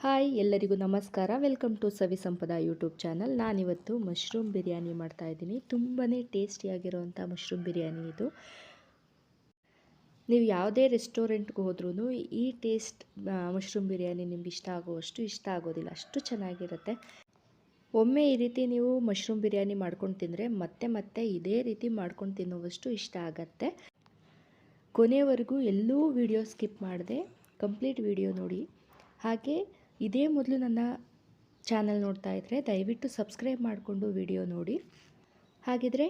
Hi ಎಲ್ಲರಿಗೂ ನಮಸ್ಕಾರ. Welcome to Savi Sampada YouTube channel. ನಾನಿವತ್ತು ಮಶ್ರೂಮ್ ಬಿರಿಯಾನಿ ಮಾಡ್ತಾಯಿದ್ದೀನಿ. ತುಂಬಾ ಟೇಸ್ಟಿಯಾಗಿರೋವಂಥ ಮಶ್ರೂಮ್ ಬಿರಿಯಾನಿ ಇದು. ನೀವು ಯಾವುದೇ ರೆಸ್ಟೋರೆಂಟ್ಗೆ ಹೋದ್ರೂ ಈ ಟೇಸ್ಟ್ ಮಶ್ರೂಮ್ ಬಿರಿಯಾನಿ ನಿಮ್ಗೆ ಇಷ್ಟ ಆಗುವಷ್ಟು ಇಷ್ಟ ಆಗೋದಿಲ್ಲ, ಅಷ್ಟು ಚೆನ್ನಾಗಿರುತ್ತೆ. ಒಮ್ಮೆ ಈ ರೀತಿ ನೀವು ಮಶ್ರೂಮ್ ಬಿರಿಯಾನಿ ಮಾಡ್ಕೊಂಡು ತಿಂದರೆ ಮತ್ತೆ ಮತ್ತೆ ಇದೇ ರೀತಿ ಮಾಡ್ಕೊಂಡು ತಿನ್ನುವಷ್ಟು ಇಷ್ಟ ಆಗತ್ತೆ. ಕೊನೆಯವರೆಗೂ ಎಲ್ಲೂ ವಿಡಿಯೋ ಸ್ಕಿಪ್ ಮಾಡದೆ ಕಂಪ್ಲೀಟ್ ವಿಡಿಯೋ ನೋಡಿ. ಹಾಗೆ ಇದೇ ಮೊದಲು ನನ್ನ ಚಾನಲ್ ನೋಡ್ತಾ ಇದ್ದರೆ ದಯವಿಟ್ಟು ಸಬ್ಸ್ಕ್ರೈಬ್ ಮಾಡಿಕೊಂಡು ವಿಡಿಯೋ ನೋಡಿ. ಹಾಗಿದ್ರೆ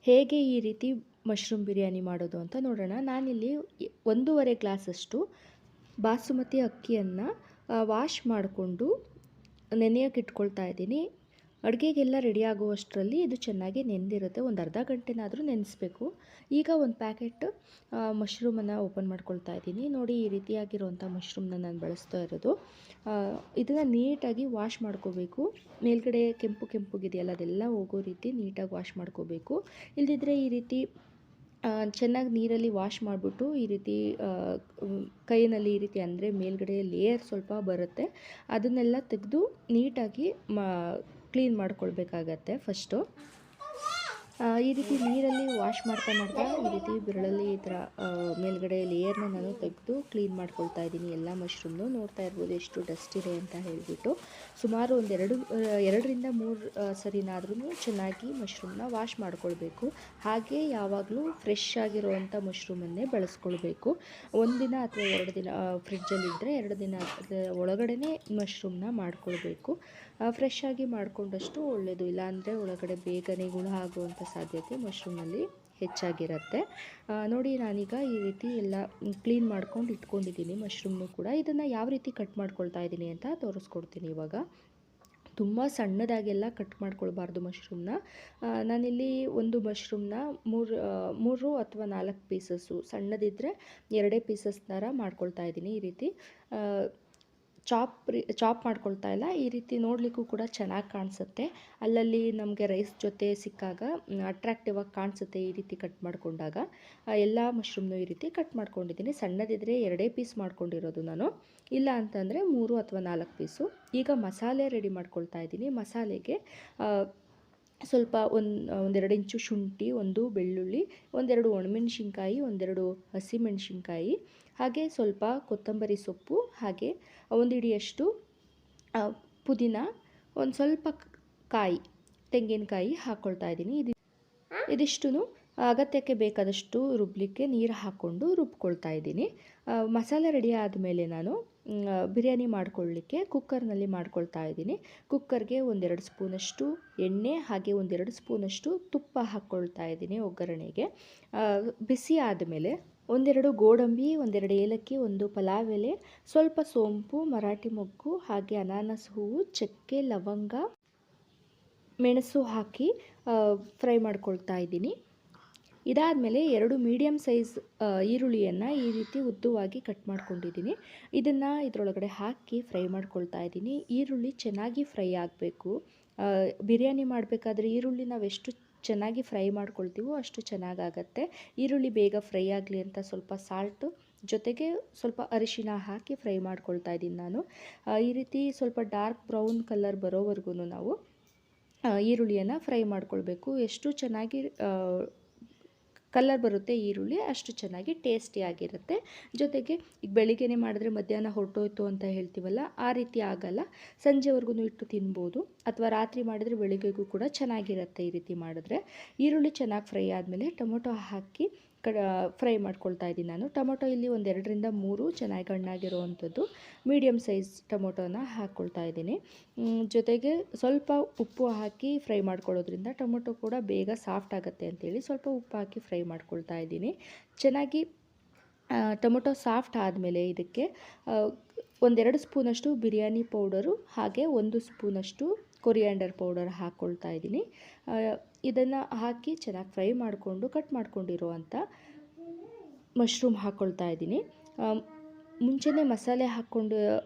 ಹೇಗೆ ಈ ರೀತಿ ಮಶ್ರೂಮ್ ಬಿರಿಯಾನಿ ಮಾಡೋದು ಅಂತ ನೋಡೋಣ. ನಾನಿಲ್ಲಿ 1.5 ಗ್ಲಾಸಷ್ಟು ಬಾಸುಮತಿ ಅಕ್ಕಿಯನ್ನು ವಾಶ್ ಮಾಡಿಕೊಂಡು ನೆನೆಯೋಕೆ ಇಟ್ಕೊಳ್ತಾ ಇದ್ದೀನಿ. ಅಡುಗೆಗೆಲ್ಲ ರೆಡಿ ಆಗುವಷ್ಟರಲ್ಲಿ ಇದು ಚೆನ್ನಾಗಿ ನೆಂದಿರುತ್ತೆ. ಒಂದು ಅರ್ಧ ಗಂಟೆನಾದರೂ ನೆನೆಸ್ಬೇಕು. ಈಗ ಒಂದು ಪ್ಯಾಕೆಟ್ ಮಶ್ರೂಮನ್ನು ಓಪನ್ ಮಾಡ್ಕೊಳ್ತಾ ಇದ್ದೀನಿ. ನೋಡಿ, ಈ ರೀತಿಯಾಗಿರುವಂಥ ಮಶ್ರೂಮ್ನ ನಾನು ಬಳಸ್ತಾ ಇರೋದು. ಇದನ್ನು ನೀಟಾಗಿ ವಾಶ್ ಮಾಡ್ಕೋಬೇಕು. ಮೇಲ್ಗಡೆ ಕೆಂಪು ಕೆಂಪುಗಿದೆಯಲ್ಲ, ಅದೆಲ್ಲ ಹೋಗೋ ರೀತಿ ನೀಟಾಗಿ ವಾಶ್ ಮಾಡ್ಕೋಬೇಕು. ಇಲ್ಲದಿದ್ದರೆ ಈ ರೀತಿ ಚೆನ್ನಾಗಿ ನೀರಲ್ಲಿ ವಾಶ್ ಮಾಡಿಬಿಟ್ಟು ಈ ರೀತಿ ಕೈಯಲ್ಲಿ ಈ ರೀತಿ ಅಂದರೆ ಮೇಲ್ಗಡೆ ಲೇಯರ್ ಸ್ವಲ್ಪ ಬರುತ್ತೆ, ಅದನ್ನೆಲ್ಲ ತೆಗೆದು ನೀಟಾಗಿ ಕ್ಲೀನ್ ಮಾಡ್ಕೊಳ್ಬೇಕಾಗತ್ತೆ. ಫಸ್ಟು ಈ ರೀತಿ ನೀರಲ್ಲಿ ವಾಶ್ ಮಾಡ್ತಾ ಈ ರೀತಿ ಬೆರಳಲ್ಲಿ ಈ ಥರ ಮೇಲ್ಗಡೆ ಲೇಯರ್ನ ನಾನು ತೆಗೆದು ಕ್ಲೀನ್ ಮಾಡ್ಕೊಳ್ತಾ ಇದ್ದೀನಿ. ಎಲ್ಲ ಮಶ್ರೂಮ್ನು ನೋಡ್ತಾ ಇರ್ಬೋದು ಎಷ್ಟು ಡಸ್ಟ್ ಇದೆ ಅಂತ ಹೇಳಿಬಿಟ್ಟು. ಸುಮಾರು ಒಂದು 2-3 ಸರಿನಾದ್ರೂ ಚೆನ್ನಾಗಿ ಮಶ್ರೂಮ್ನ ವಾಶ್ ಮಾಡ್ಕೊಳ್ಬೇಕು. ಹಾಗೆ ಯಾವಾಗಲೂ ಫ್ರೆಶ್ ಆಗಿರುವಂಥ ಮಶ್ರೂಮನ್ನೇ ಬಳಸ್ಕೊಳ್ಬೇಕು. 1 ದಿನ ಅಥವಾ 2 ದಿನ ಫ್ರಿಡ್ಜಲ್ಲಿದ್ದರೆ 2 ದಿನ ಒಳಗಡೆ ಮಶ್ರೂಮ್ನ ಮಾಡ್ಕೊಳ್ಬೇಕು. ಫ್ರೆಶ್ ಆಗಿ ಮಾಡಿಕೊಂಡಷ್ಟು ಒಳ್ಳೆಯದು. ಇಲ್ಲಾಂದರೆ ಒಳಗಡೆ ಬೇಗನೆ ಹುಳ ಆಗುವಂಥ ಸಾಧ್ಯತೆ ಮಶ್ರೂಮಲ್ಲಿ ಹೆಚ್ಚಾಗಿರುತ್ತೆ. ನೋಡಿ, ನಾನೀಗ ಈ ರೀತಿ ಎಲ್ಲ ಕ್ಲೀನ್ ಮಾಡ್ಕೊಂಡು ಇಟ್ಕೊಂಡಿದ್ದೀನಿ ಮಶ್ರೂಮ್ನು ಕೂಡ. ಇದನ್ನು ಯಾವ ರೀತಿ ಕಟ್ ಮಾಡ್ಕೊಳ್ತಾ ಇದ್ದೀನಿ ಅಂತ ತೋರಿಸ್ಕೊಡ್ತೀನಿ ಇವಾಗ. ತುಂಬ ಸಣ್ಣದಾಗೆಲ್ಲ ಕಟ್ ಮಾಡ್ಕೊಳ್ಬಾರ್ದು ಮಶ್ರೂಮ್ನ. ನಾನಿಲ್ಲಿ ಒಂದು ಮಶ್ರೂಮ್ನ 3 ಅಥವಾ 4 ಪೀಸಸ್ಸು, ಸಣ್ಣದಿದ್ದರೆ 2 ಪೀಸಸ್ ಥರ ಮಾಡ್ಕೊಳ್ತಾ ಇದ್ದೀನಿ. ಈ ರೀತಿ ಚಾಪ್ ಮಾಡ್ಕೊಳ್ತಾ ಇಲ್ಲ. ಈ ರೀತಿ ನೋಡಲಿಕ್ಕೂ ಕೂಡ ಚೆನ್ನಾಗಿ ಕಾಣಿಸುತ್ತೆ. ಅಲ್ಲಲ್ಲಿ ನಮಗೆ ರೈಸ್ ಜೊತೆ ಸಿಕ್ಕಾಗ ಅಟ್ರಾಕ್ಟಿವ್ ಆಗಿ ಕಾಣಿಸುತ್ತೆ ಈ ರೀತಿ ಕಟ್ ಮಾಡಿಕೊಂಡಾಗ. ಎಲ್ಲ ಮಶ್ರೂಮ್ನು ಈ ರೀತಿ ಕಟ್ ಮಾಡ್ಕೊಂಡಿದ್ದೀನಿ. ಸಣ್ಣದಿದ್ದರೆ 2 ಪೀಸ್ ಮಾಡ್ಕೊಂಡಿರೋದು ನಾನು, ಇಲ್ಲ ಅಂತಂದರೆ 3 ಅಥವಾ 4 ಪೀಸು. ಈಗ ಮಸಾಲೆ ರೆಡಿ ಮಾಡ್ಕೊಳ್ತಾ ಇದ್ದೀನಿ. ಮಸಾಲೆಗೆ ಸ್ವಲ್ಪ 1-2 ಇಂಚು ಶುಂಠಿ, 1 ಬೆಳ್ಳುಳ್ಳಿ, 1-2 ಒಣಮೆಣಸಿನ್ಕಾಯಿ, 1-2 ಹಸಿಮೆಣಸಿನ್ಕಾಯಿ, ಹಾಗೆ ಸ್ವಲ್ಪ ಕೊತ್ತಂಬರಿ ಸೊಪ್ಪು, ಹಾಗೆ 1 ಹಿಡಿಯಷ್ಟು ಪುದೀನ, ಒಂದು ಸ್ವಲ್ಪ ತೆಂಗಿನಕಾಯಿ ಹಾಕ್ಕೊಳ್ತಾ ಇದ್ದೀನಿ. ಇದಿಷ್ಟು ಅಗತ್ಯಕ್ಕೆ ಬೇಕಾದಷ್ಟು ರುಬ್ಲಿಕ್ಕೆ ನೀರು ಹಾಕ್ಕೊಂಡು ರುಬ್ಕೊಳ್ತಾ ಇದ್ದೀನಿ. ಮಸಾಲೆ ರೆಡಿ ಆದಮೇಲೆ ನಾನು ಬಿರಿಯಾನಿ ಮಾಡ್ಕೊಳ್ಳಿಕ್ಕೆ ಕುಕ್ಕರ್ನಲ್ಲಿ ಮಾಡ್ಕೊಳ್ತಾ ಇದ್ದೀನಿ. ಕುಕ್ಕರ್ಗೆ 1-2 ಸ್ಪೂನಷ್ಟು ಎಣ್ಣೆ, ಹಾಗೆ 1-2 ಸ್ಪೂನಷ್ಟು ತುಪ್ಪ ಹಾಕ್ಕೊಳ್ತಾ ಇದ್ದೀನಿ ಒಗ್ಗರಣೆಗೆ. ಬಿಸಿ ಆದಮೇಲೆ 1-2 ಗೋಡಂಬಿ, 1-2 ಏಲಕ್ಕಿ, 1 ಪಲಾವ್ ಎಲೆ, ಸ್ವಲ್ಪ ಸೋಂಪು, ಮರಾಠಿ ಮೊಗ್ಗು, ಹಾಗೆ ಅನಾನಸ್ ಹೂವು, ಚಕ್ಕೆ, ಲವಂಗ, ಮೆಣಸು ಹಾಕಿ ಫ್ರೈ ಮಾಡ್ಕೊಳ್ತಾ ಇದ್ದೀನಿ. ಇದಾದಮೇಲೆ 2 ಮೀಡಿಯಮ್ ಸೈಜ್ ಈರುಳ್ಳಿಯನ್ನು ಈ ರೀತಿ ಉದ್ದವಾಗಿ ಕಟ್ ಮಾಡ್ಕೊಂಡಿದ್ದೀನಿ. ಇದನ್ನು ಇದರೊಳಗಡೆ ಹಾಕಿ ಫ್ರೈ ಮಾಡ್ಕೊಳ್ತಾ ಇದ್ದೀನಿ. ಈರುಳ್ಳಿ ಚೆನ್ನಾಗಿ ಫ್ರೈ ಆಗಬೇಕು. ಬಿರಿಯಾನಿ ಮಾಡಬೇಕಾದ್ರೆ ಈರುಳ್ಳಿ ನಾವೆಷ್ಟು ಚೆನ್ನಾಗಿ ಫ್ರೈ ಮಾಡ್ಕೊಳ್ತೀವೋ ಅಷ್ಟು ಚೆನ್ನಾಗಾಗತ್ತೆ. ಈರುಳ್ಳಿ ಬೇಗ ಫ್ರೈ ಆಗಲಿ ಅಂತ ಸ್ವಲ್ಪ ಸಾಲ್ಟು ಜೊತೆಗೆ ಸ್ವಲ್ಪ ಅರಿಶಿನ ಹಾಕಿ ಫ್ರೈ ಮಾಡ್ಕೊಳ್ತಾ ಇದ್ದೀನಿ ನಾನು. ಈ ರೀತಿ ಸ್ವಲ್ಪ ಡಾರ್ಕ್ ಬ್ರೌನ್ ಕಲರ್ ಬರೋವರೆಗೂ ನಾವು ಈರುಳ್ಳಿಯನ್ನು ಫ್ರೈ ಮಾಡ್ಕೊಳ್ಬೇಕು. ಎಷ್ಟು ಚೆನ್ನಾಗಿ ಕಲರ್ ಬರುತ್ತೆ ಈರುಳ್ಳಿ, ಅಷ್ಟು ಚೆನ್ನಾಗಿ ಟೇಸ್ಟಿಯಾಗಿರುತ್ತೆ. ಜೊತೆಗೆ ಈಗ ಬೆಳಿಗ್ಗೆನೇ ಮಾಡಿದ್ರೆ ಮಧ್ಯಾಹ್ನ ಹೊರಟೋಯ್ತು ಅಂತ ಹೇಳ್ತೀವಲ್ಲ, ಆ ರೀತಿ ಆಗಲ್ಲ. ಸಂಜೆವರೆಗೂ ಇಟ್ಟು ತಿನ್ಬೋದು, ಅಥವಾ ರಾತ್ರಿ ಮಾಡಿದರೆ ಬೆಳಿಗ್ಗೆಗೂ ಕೂಡ ಚೆನ್ನಾಗಿರುತ್ತೆ ಈ ರೀತಿ ಮಾಡಿದ್ರೆ. ಈರುಳ್ಳಿ ಚೆನ್ನಾಗಿ ಫ್ರೈ ಆದಮೇಲೆ ಟೊಮೊಟೊ ಹಾಕಿ ಫ್ರೈ ಮಾಡ್ಕೊಳ್ತಾ ಇದ್ದೀನಿ ನಾನು. ಟೊಮೊಟೊ ಇಲ್ಲಿ 1-2-3 ಚೆನ್ನಾಗಿ ಹಣ್ಣಾಗಿರುವಂಥದ್ದು ಮೀಡಿಯಮ್ ಸೈಜ್ ಟೊಮೊಟೊನ ಹಾಕ್ಕೊಳ್ತಾ ಇದ್ದೀನಿ. ಜೊತೆಗೆ ಸ್ವಲ್ಪ ಉಪ್ಪು ಹಾಕಿ ಫ್ರೈ ಮಾಡ್ಕೊಳ್ಳೋದ್ರಿಂದ ಟೊಮೊಟೊ ಕೂಡ ಬೇಗ ಸಾಫ್ಟ್ ಆಗುತ್ತೆ ಅಂತೇಳಿ ಸ್ವಲ್ಪ ಉಪ್ಪು ಹಾಕಿ ಫ್ರೈ ಮಾಡ್ಕೊಳ್ತಾ ಇದ್ದೀನಿ. ಚೆನ್ನಾಗಿ ಟೊಮೊಟೊ ಸಾಫ್ಟ್ ಆದಮೇಲೆ ಇದಕ್ಕೆ 1-2 ಸ್ಪೂನಷ್ಟು ಬಿರಿಯಾನಿ ಪೌಡರು, ಹಾಗೆ 1 ಸ್ಪೂನಷ್ಟು ಕೊರಿಯಾಂಡರ್ ಪೌಡರ್ ಹಾಕ್ಕೊಳ್ತಾ ಇದ್ದೀನಿ. ಇದನ್ನು ಹಾಕಿ ಚೆನ್ನಾಗಿ ಫ್ರೈ ಮಾಡಿಕೊಂಡು ಕಟ್ ಮಾಡ್ಕೊಂಡಿರುವಂಥ ಮಶ್ರೂಮ್ ಹಾಕ್ಕೊಳ್ತಾ ಇದ್ದೀನಿ. ಮುಂಚೆನೇ ಮಸಾಲೆ ಹಾಕ್ಕೊಂಡು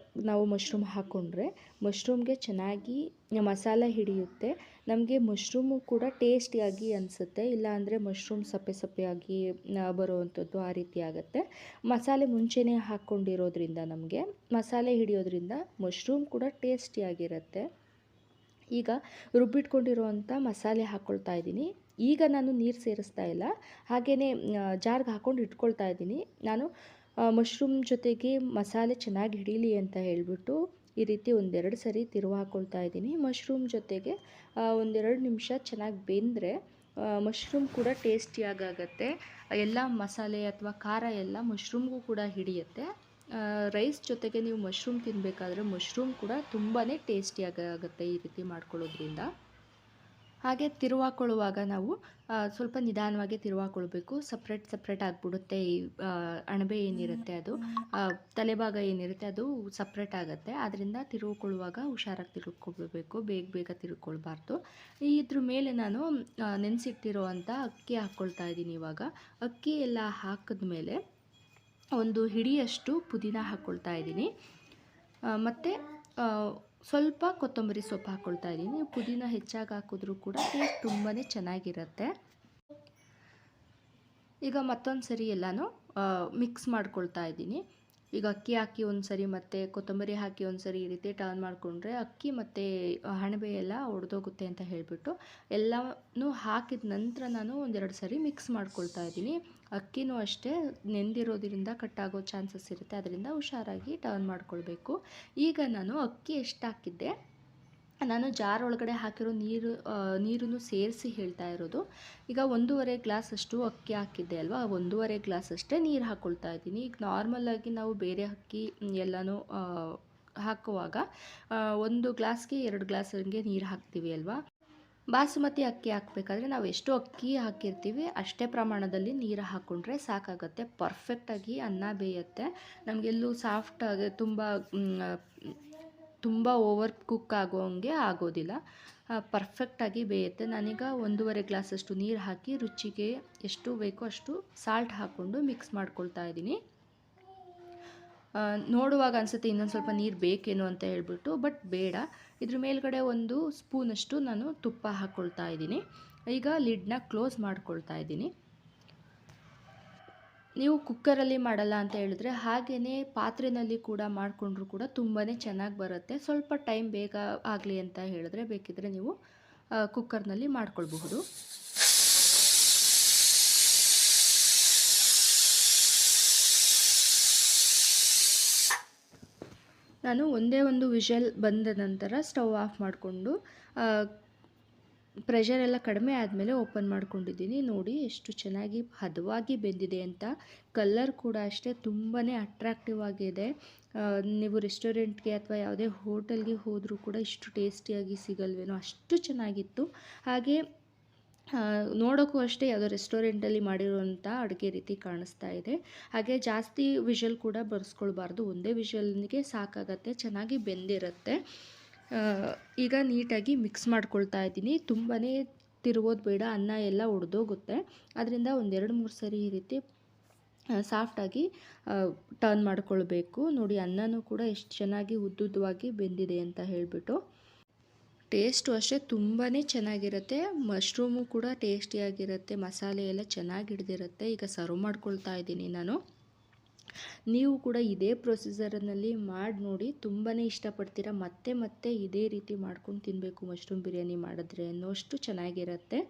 ನಾವು ಮಶ್ರೂಮ್ ಹಾಕ್ಕೊಂಡ್ರೆ ಮಶ್ರೂಮ್ಗೆ ಚೆನ್ನಾಗಿ ಮಸಾಲೆ ಹಿಡಿಯುತ್ತೆ. ನಮಗೆ ಮಶ್ರೂಮು ಕೂಡ ಟೇಸ್ಟಿಯಾಗಿ ಅನಿಸುತ್ತೆ. ಇಲ್ಲಾಂದರೆ ಮಶ್ರೂಮ್ ಸಪ್ಪೆ ಸಪ್ಪೆಯಾಗಿ ಬರುವಂಥದ್ದು ಆ ರೀತಿ ಆಗುತ್ತೆ. ಮಸಾಲೆ ಮುಂಚೆನೇ ಹಾಕ್ಕೊಂಡಿರೋದ್ರಿಂದ ನಮಗೆ ಮಸಾಲೆ ಹಿಡಿಯೋದ್ರಿಂದ ಮಶ್ರೂಮ್ ಕೂಡ ಟೇಸ್ಟಿಯಾಗಿರುತ್ತೆ. ಈಗ ರುಬ್ಬಿಟ್ಕೊಂಡಿರುವಂಥ ಮಸಾಲೆ ಹಾಕ್ಕೊಳ್ತಾ ಇದ್ದೀನಿ. ಈಗ ನಾನು ನೀರು ಸೇರಿಸ್ತಾ ಇಲ್ಲ, ಹಾಗೆಯೇ ಜಾರ್ಗೆ ಹಾಕ್ಕೊಂಡು ಇಟ್ಕೊಳ್ತಾ ಇದ್ದೀನಿ. ನಾನು ಮಶ್ರೂಮ್ ಜೊತೆಗೆ ಮಸಾಲೆ ಚೆನ್ನಾಗಿ ಹಿಡೀಲಿ ಅಂತ ಹೇಳಿಬಿಟ್ಟು ಈ ರೀತಿ ಒಂದೆರಡು ಸರಿ ತಿರುವು ಹಾಕ್ಕೊಳ್ತಾ ಇದ್ದೀನಿ. ಮಶ್ರೂಮ್ ಜೊತೆಗೆ ಒಂದೆರಡು ನಿಮಿಷ ಚೆನ್ನಾಗಿ ಬೆಂದರೆ ಮಶ್ರೂಮ್ ಕೂಡ ಟೇಸ್ಟಿಯಾಗತ್ತೆ. ಎಲ್ಲ ಮಸಾಲೆ ಅಥವಾ ಖಾರ ಎಲ್ಲ ಮಶ್ರೂಮ್ಗೂ ಕೂಡ ಹಿಡಿಯುತ್ತೆ. ರೈಸ್ ಜೊತೆಗೆ ನೀವು ಮಶ್ರೂಮ್ ತಿನ್ನಬೇಕಾದ್ರೆ ಮಶ್ರೂಮ್ ಕೂಡ ತುಂಬಾ ಟೇಸ್ಟಿಯಾಗುತ್ತೆ ಈ ರೀತಿ ಮಾಡ್ಕೊಳ್ಳೋದ್ರಿಂದ. ಹಾಗೆ ತಿರುವಾಕೊಳ್ಳುವಾಗ ನಾವು ಸ್ವಲ್ಪ ನಿಧಾನವಾಗಿ ತಿರುವಾಕೊಳ್ಬೇಕು. ಸಪ್ರೇಟ್ ಆಗಿಬಿಡುತ್ತೆ. ಈ ಅಣಬೆ ಏನಿರುತ್ತೆ ಅದು ತಲೆಭಾಗ ಏನಿರುತ್ತೆ ಅದು ಸಪ್ರೇಟ್ ಆಗುತ್ತೆ. ಆದ್ದರಿಂದ ತಿರುವುಕೊಳ್ಳುವಾಗ ಹುಷಾರಾಗಿ ತಿರುಗ್ಕೊಳ್ಬೇಕು, ಬೇಗ ತಿರುಗ್ಕೊಳ್ಬಾರ್ದು. ಇದ್ರ ಮೇಲೆ ನಾನು ನೆನೆಸಿಟ್ಟಿರುವಂಥ ಅಕ್ಕಿ ಹಾಕ್ಕೊಳ್ತಾ ಇದ್ದೀನಿ. ಇವಾಗ ಅಕ್ಕಿ ಎಲ್ಲ ಹಾಕಿದ್ಮೇಲೆ ಒಂದು ಹಿಡಿಯಷ್ಟು ಪುದೀನ ಹಾಕ್ಕೊಳ್ತಾ ಇದ್ದೀನಿ. ಮತ್ತು ಸ್ವಲ್ಪ ಕೊತ್ತಂಬರಿ ಸೊಪ್ಪು ಹಾಕ್ಕೊಳ್ತಾ ಇದ್ದೀನಿ. ಪುದೀನ ಹೆಚ್ಚಾಗಿ ಹಾಕಿದ್ರೂ ಕೂಡ ಟೇಸ್ಟ್ ತುಂಬಾ ಚೆನ್ನಾಗಿರುತ್ತೆ. ಈಗ ಮತ್ತೊಂದು ಸರಿ ಎಲ್ಲನೂ ಮಿಕ್ಸ್ ಮಾಡ್ಕೊಳ್ತಾ ಇದ್ದೀನಿ. ಈಗ ಅಕ್ಕಿ ಹಾಕಿ ಒಂದು ಸರಿ ಮತ್ತು ಕೊತ್ತಂಬರಿ ಹಾಕಿ ಒಂದು ಸರಿ ಈ ರೀತಿ ಟರ್ನ್ ಮಾಡಿಕೊಂಡ್ರೆ ಅಕ್ಕಿ ಮತ್ತು ಅಣಬೆ ಎಲ್ಲ ಒಡೆದೋಗುತ್ತೆ ಅಂತ ಹೇಳಿಬಿಟ್ಟು ಎಲ್ಲನೂ ಹಾಕಿದ ನಂತರ ನಾನು ಒಂದೆರಡು ಸರಿ ಮಿಕ್ಸ್ ಮಾಡ್ಕೊಳ್ತಾ ಇದ್ದೀನಿ. ಅಕ್ಕಿನೂ ಅಷ್ಟೇ ನೆಂದಿರೋದ್ರಿಂದ ಕಟ್ಟಾಗೋ ಚಾನ್ಸಸ್ ಇರುತ್ತೆ, ಅದರಿಂದ ಹುಷಾರಾಗಿ ಟರ್ನ್ ಮಾಡ್ಕೊಳ್ಬೇಕು. ಈಗ ನಾನು ಅಕ್ಕಿ ಎಷ್ಟು ಹಾಕಿದ್ದೆ, ನಾನು ಜಾರ್ ಒಳಗಡೆ ಹಾಕಿರೋ ನೀರನ್ನು ಸೇರಿಸಿ ಹೇಳ್ತಾ ಇರೋದು. ಈಗ 1.5 ಗ್ಲಾಸ್ ಅಷ್ಟು ಅಕ್ಕಿ ಹಾಕಿದ್ದೆ ಅಲ್ವಾ, 1.5 ಗ್ಲಾಸ್ ಅಷ್ಟೇ ನೀರು ಹಾಕ್ಕೊಳ್ತಾ ಇದ್ದೀನಿ. ಈಗ ನಾರ್ಮಲಾಗಿ ನಾವು ಬೇರೆ ಅಕ್ಕಿ ಎಲ್ಲನೂ ಹಾಕುವಾಗ 1 ಗ್ಲಾಸ್ಗೆ 2 ಗ್ಲಾಸ್ ಹಂಗೆ ನೀರು ಹಾಕ್ತೀವಿ ಅಲ್ವಾ. ಬಾಸುಮತಿ ಅಕ್ಕಿ ಹಾಕಬೇಕಾದ್ರೆ ನಾವು ಎಷ್ಟು ಅಕ್ಕಿ ಹಾಕಿರ್ತೀವಿ ಅಷ್ಟೇ ಪ್ರಮಾಣದಲ್ಲಿ ನೀರು ಹಾಕ್ಕೊಂಡ್ರೆ ಸಾಕಾಗುತ್ತೆ. ಪರ್ಫೆಕ್ಟಾಗಿ ಅನ್ನ ಬೇಯುತ್ತೆ. ನಮಗೆಲ್ಲೂ ಸಾಫ್ಟಾಗಿ ತುಂಬ ಓವರ್ ಕುಕ್ ಆಗೋಂಗೆ ಆಗೋದಿಲ್ಲ, ಪರ್ಫೆಕ್ಟಾಗಿ ಬೇಯುತ್ತೆ. ನಾನೀಗ 1.5 ಗ್ಲಾಸಷ್ಟು ನೀರು ಹಾಕಿ ರುಚಿಗೆ ಎಷ್ಟು ಬೇಕೋ ಅಷ್ಟು ಸಾಲ್ಟ್ ಹಾಕ್ಕೊಂಡು ಮಿಕ್ಸ್ ಮಾಡ್ಕೊಳ್ತಾ ಇದ್ದೀನಿ. ನೋಡುವಾಗ ಅನಿಸುತ್ತೆ ಇನ್ನೊಂದು ಸ್ವಲ್ಪ ನೀರು ಬೇಕೇನೋ ಅಂತ ಹೇಳ್ಬಿಟ್ಟು, ಬಟ್ ಬೇಡ. ಇದ್ರ ಮೇಲ್ಗಡೆ 1 ಸ್ಪೂನಷ್ಟು ನಾನು ತುಪ್ಪ ಹಾಕ್ಕೊಳ್ತಾ ಇದ್ದೀನಿ. ಈಗ ಲಿಡ್ನ ಕ್ಲೋಸ್ ಮಾಡ್ಕೊಳ್ತಾ ಇದ್ದೀನಿ. ನೀವು ಕುಕ್ಕರಲ್ಲಿ ಮಾಡಲ್ಲ ಅಂತ ಹೇಳಿದ್ರೆ ಹಾಗೆಯೇ ಪಾತ್ರೆಯಲ್ಲಿ ಕೂಡ ಮಾಡಿಕೊಂಡ್ರೂ ಕೂಡ ತುಂಬಾ ಚೆನ್ನಾಗಿ ಬರುತ್ತೆ. ಸ್ವಲ್ಪ ಟೈಮ್ ಬೇಗ ಆಗಲಿ ಅಂತ ಹೇಳಿದ್ರೆ ಬೇಕಿದ್ರೆ ನೀವು ಕುಕ್ಕರ್ನಲ್ಲಿ ಮಾಡ್ಕೊಳ್ಬಹುದು. ನಾನು ಒಂದೇ ಒಂದು ವಿಷಲ್ ಬಂದ ನಂತರ ಸ್ಟವ್ ಆಫ್ ಮಾಡಿಕೊಂಡು ಪ್ರೆಷರ್ ಎಲ್ಲ ಕಡಿಮೆ ಆದಮೇಲೆ ಓಪನ್ ಮಾಡ್ಕೊಂಡಿದ್ದೀನಿ. ನೋಡಿ ಎಷ್ಟು ಚೆನ್ನಾಗಿ ಹದವಾಗಿ ಬೆಂದಿದೆ ಅಂತ. ಕಲರ್ ಕೂಡ ಅಷ್ಟೇ ತುಂಬಾ ಅಟ್ರಾಕ್ಟಿವ್ ಆಗಿದೆ. ನೀವು ರೆಸ್ಟೋರೆಂಟ್ಗೆ ಅಥವಾ ಯಾವುದೇ ಹೋಟೆಲ್ಗೆ ಹೋದರೂ ಕೂಡ ಇಷ್ಟು ಟೇಸ್ಟಿಯಾಗಿ ಸಿಗಲ್ವೇನೋ, ಅಷ್ಟು ಚೆನ್ನಾಗಿತ್ತು. ಹಾಗೆ ನೋಡೋಕ್ಕೂ ಅಷ್ಟೇ ಯಾವುದೋ ರೆಸ್ಟೋರೆಂಟಲ್ಲಿ ಮಾಡಿರುವಂಥ ಅಡುಗೆ ರೀತಿ ಕಾಣಿಸ್ತಾ ಇದೆ. ಹಾಗೆ ಜಾಸ್ತಿ ವಿಷಲ್ ಕೂಡ ಬರ್ಸ್ಕೊಳ್ಬಾರ್ದು, ಒಂದೇ ವಿಷಲ್ನಿಗೆ ಸಾಕಾಗತ್ತೆ, ಚೆನ್ನಾಗಿ ಬೆಂದಿರುತ್ತೆ. ಈಗ ನೀಟಾಗಿ ಮಿಕ್ಸ್ ಮಾಡ್ಕೊಳ್ತಾ ಇದ್ದೀನಿ. ತುಂಬಾ ತಿರುಗೋದು ಬೇಡ, ಅನ್ನ ಎಲ್ಲ ಒಡೆದೋಗುತ್ತೆ. ಅದರಿಂದ 1-2-3 ಸರಿ ಈ ರೀತಿ ಸಾಫ್ಟಾಗಿ ಟರ್ನ್ ಮಾಡ್ಕೊಳ್ಬೇಕು. ನೋಡಿ ಅನ್ನನೂ ಕೂಡ ಎಷ್ಟು ಚೆನ್ನಾಗಿ ಉದ್ದುದ್ದವಾಗಿ ಬೆಂದಿದೆ ಅಂತ ಹೇಳಿಬಿಟ್ಟು. ಟೇಸ್ಟು ಅಷ್ಟೇ ತುಂಬಾ ಚೆನ್ನಾಗಿರುತ್ತೆ. ಮಶ್ರೂಮು ಕೂಡ ಟೇಸ್ಟಿಯಾಗಿರುತ್ತೆ, ಮಸಾಲೆ ಎಲ್ಲ ಚೆನ್ನಾಗಿ ಹಿಡಿದಿರುತ್ತೆ. ಈಗ ಸರ್ವ್ ಮಾಡ್ಕೊಳ್ತಾ ಇದ್ದೀನಿ ನಾನು. ನೀವು ಕೂಡ ಇದೇ ಪ್ರೊಸೀಜರ್ನಲ್ಲಿ ಮಾಡಿ ನೋಡಿ, ತುಂಬಾ ಇಷ್ಟಪಡ್ತೀರಾ. ಮತ್ತೆ ಇದೇ ರೀತಿ ಮಾಡ್ಕೊಂಡು ತಿನ್ನಬೇಕು ಮಶ್ರೂಮ್ ಬಿರಿಯಾನಿ ಮಾಡಿದ್ರೆ ಅನ್ನೋಷ್ಟು ಚೆನ್ನಾಗಿರುತ್ತೆ.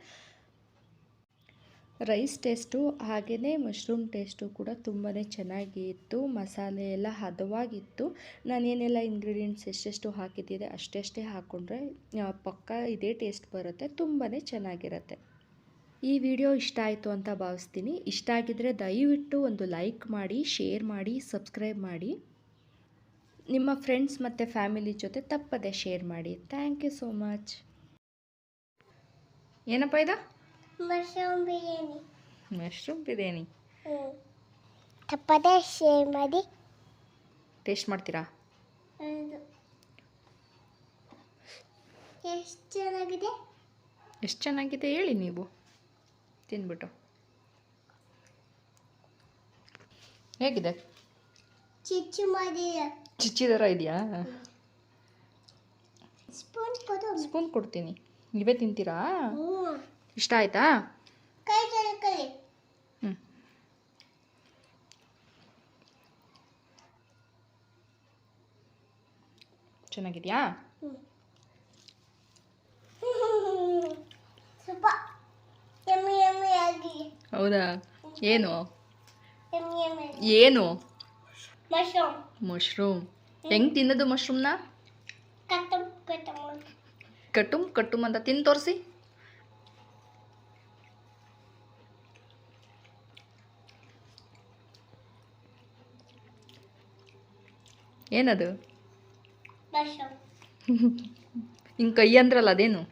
ರೈಸ್ ಟೇಸ್ಟು ಹಾಗೆಯೇ ಮಶ್ರೂಮ್ ಟೇಸ್ಟು ಕೂಡ ತುಂಬಾ ಚೆನ್ನಾಗಿತ್ತು. ಮಸಾಲೆ ಎಲ್ಲ ಹದವಾಗಿತ್ತು. ನಾನೇನೆಲ್ಲ ಇಂಗ್ರೀಡಿಯೆಂಟ್ಸ್ ಎಷ್ಟೆಷ್ಟು ಹಾಕಿದ್ದಿದೆ ಅಷ್ಟೇ ಹಾಕ್ಕೊಂಡ್ರೆ ಪಕ್ಕಾ ಇದೇ ಟೇಸ್ಟ್ ಬರುತ್ತೆ, ತುಂಬಾ ಚೆನ್ನಾಗಿರುತ್ತೆ. ಈ ವಿಡಿಯೋ ಇಷ್ಟ ಆಯಿತು ಅಂತ ಭಾವಿಸ್ತೀನಿ. ಇಷ್ಟ ಆಗಿದ್ದರೆ ದಯವಿಟ್ಟು ಒಂದು ಲೈಕ್ ಮಾಡಿ, ಶೇರ್ ಮಾಡಿ, ಸಬ್ಸ್ಕ್ರೈಬ್ ಮಾಡಿ. ನಿಮ್ಮ ಫ್ರೆಂಡ್ಸ್ ಮತ್ತು ಫ್ಯಾಮಿಲಿ ಜೊತೆ ತಪ್ಪದೆ ಶೇರ್ ಮಾಡಿ. Thank you so much. ಏನಪ್ಪ ಇದು? ಮಶ್ರೂಮ್ ಬಿರಿಯಾನಿ ತಪ್ಪದೆ ಶೇರ್ ಮಾಡಿ. ಟೇಸ್ಟ್ ಮಾಡ್ತೀರಾ? ಎಷ್ಟು ಚೆನ್ನಾಗಿದೆ ಹೇಳಿ ನೀವು ತಿಂದ್ಬಿಟ್ಟು. ಹೇಗಿದೆ? ಚಿಚ್ಚಿ ಥರ ಇದೆಯಾ? ಸ್ಪೂನ್ ಕೊಡ್ತೀನಿ, ನೀವೇ ತಿಂತೀರಾ? ಇಷ್ಟ ಆಯ್ತಾ? ಹ್ಞೂ, ಚೆನ್ನಾಗಿದೆಯಾ? ಹೌದಾ? ಏನು ಏನು ಮಶ್ರೂಮ್? ಹೆಂಗೆ ತಿನ್ನೋದು ಮಶ್ರೂಮ್ನ? ಕಟುಮ್ ಕಟುಮ್ ಅಂತ ತಿಂದು ತೋರಿಸಿ. ಏನದು? ಹಿಂಗೆ ಕೈ ಅಂದ್ರಲ್ಲ ಅದೇನು?